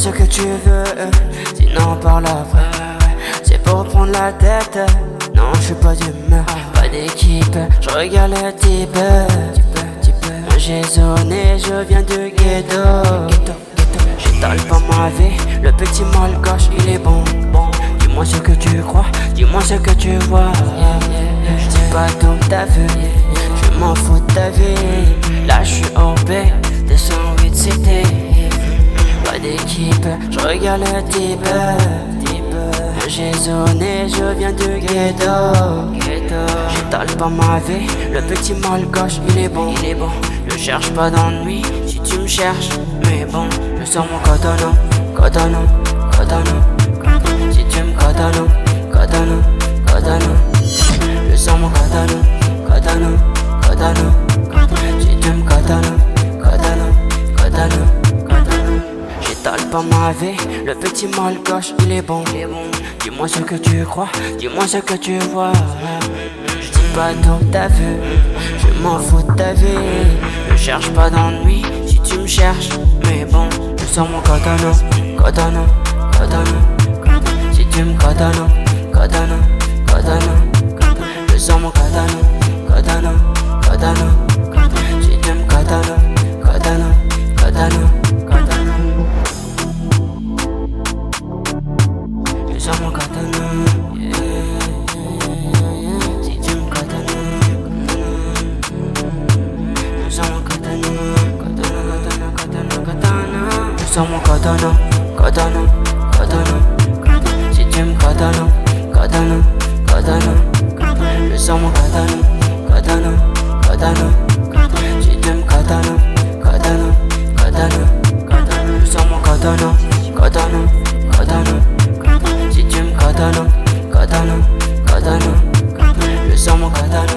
ce que tu veux, sinon on parle après. C'est pour prendre la tête, non je suis pas d'humeur. Pas d'équipe, je regarde le type. J'ai zoné, je viens de ghetto. J'étale pas ma vie, le petit malgache il est bon. Dis-moi ce que tu crois, dis-moi ce que tu vois. Je dis pas tout t'as vu, je m'en fous de ta vie. Là je suis au B, 208 cité. Pas d'équipe, je regarde le type. J'ai zoné, je viens de ghetto. J'étale pas ma vie, le petit malgache il est bon. Je cherche pas d'ennui si tu me cherches. Mais bon, je sors mon katana. Si tu me katana. Je sors mon katana. Si tu me katana. J'étale pas ma vie, le petit malgache il est bon. Dis-moi ce que tu crois, dis-moi ce que tu vois. Je dis pas tout t'as vu, je m'en fous de ta vie. Je cherche pas d'ennui si tu me cherches. Mais bon, je sors mon katana. Si tu me katana. Je sors mon katana. Si tu me katana. Je sors mon katana. Si tu me katana. Je sors mon katana. Je sors mon katana. Si tu me katana. Je sors mon katana. Si tu me katana. Je sors mon katana. Si tu me katana. Je sors mon katana.